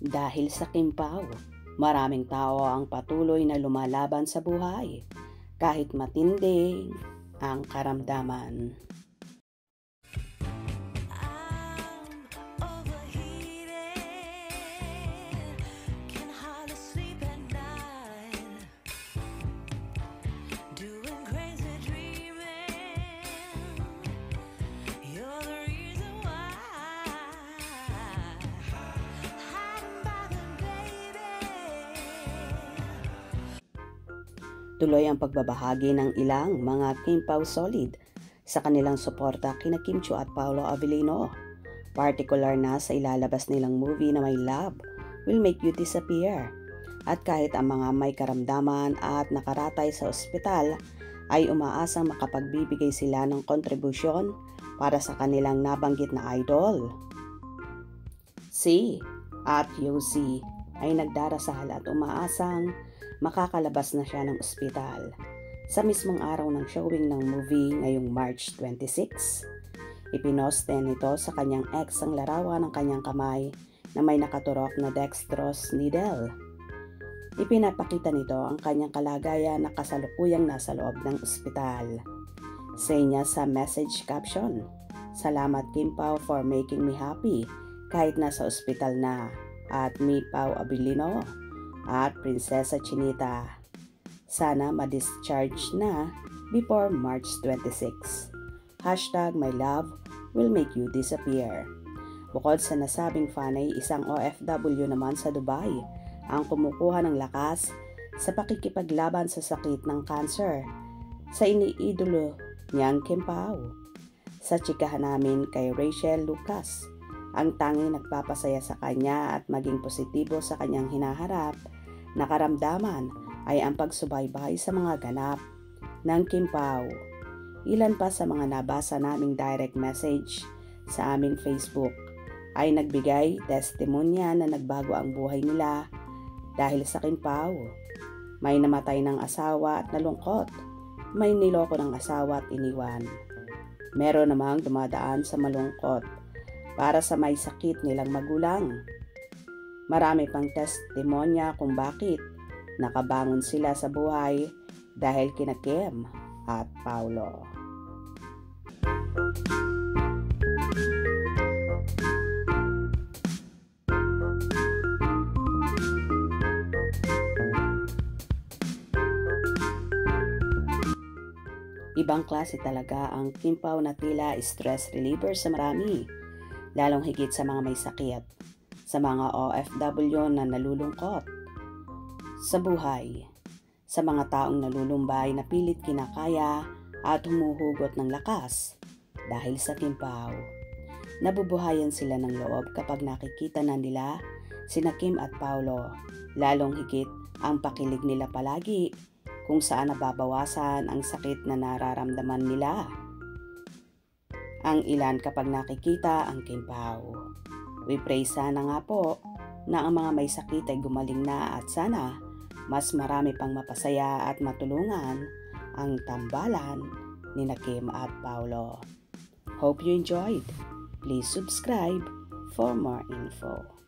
Dahil sa Kim Pao, maraming tao ang patuloy na lumalaban sa buhay, kahit matindi ang karamdaman. Tuloy ang pagbabahagi ng ilang mga Kim Pao solid sa kanilang suporta kina Kim Chiu at Paolo Avellino. Partikular na sa ilalabas nilang movie na may Love Will Make You Disappear. At kahit ang mga may karamdaman at nakaratay sa ospital ay umaasang makapagbibigay sila ng kontribusyon para sa kanilang nabanggit na idol. Si at Yosi ay nagdarasal at umaasang makakalabas na siya ng ospital sa mismong araw ng showing ng movie ngayong March 26. Ipinoste nito sa kanyang ex ang larawan ng kanyang kamay na may nakaturok na dextrose needle. Ipinapakita nito ang kanyang kalagayan na kasalukuyang nasa loob ng ospital. Say niya sa message caption, "Salamat Kim Pao for making me happy kahit nasa ospital na, at Mi Pao Avellino at Prinsesa Chinita. Sana ma-discharge na before March 26. Hashtag my love will make you disappear." Bukod sa nasabing fanay, isang OFW naman sa Dubai ang kumukuha ng lakas sa pakikipaglaban sa sakit ng cancer sa iniidolo niyang Kim Pao. Sa tsikahan namin kay Rachel Lucas, ang tanging nagpapasaya sa kanya at maging positibo sa kanyang hinaharap na karamdaman ay ang pagsubaybay sa mga ganap ng Kim Pao. Ilan pa sa mga nabasa naming direct message sa aming Facebook ay nagbigay testimonya na nagbago ang buhay nila dahil sa Kim Pao. May namatay ng asawa at nalungkot. May niloko ng asawa at iniwan. Meron namang dumadaan sa malungkot para sa may sakit nilang magulang. Marami pang testimonya kung bakit nakabangon sila sa buhay dahil kina Kim at Paolo. Ibang klase talaga ang Kim Pao na tila stress reliever sa marami, lalong higit sa mga may sakit, sa mga OFW na nalulungkot sa buhay, sa mga taong nalulumbay na pilit kinakaya at humuhugot ng lakas dahil sa Kim Pao. Nabubuhayan sila ng loob kapag nakikita na nila sina Kim at Paolo, lalong higit ang pakilig nila palagi kung saan nababawasan ang sakit na nararamdaman nila. Ang ilan kapag nakikita ang Kim Pao. We pray sana nga po na ang mga may sakit ay gumaling na at sana mas marami pang mapasaya at matulungan ang tambalan ni Kim at Paolo. Hope you enjoyed. Please subscribe for more info.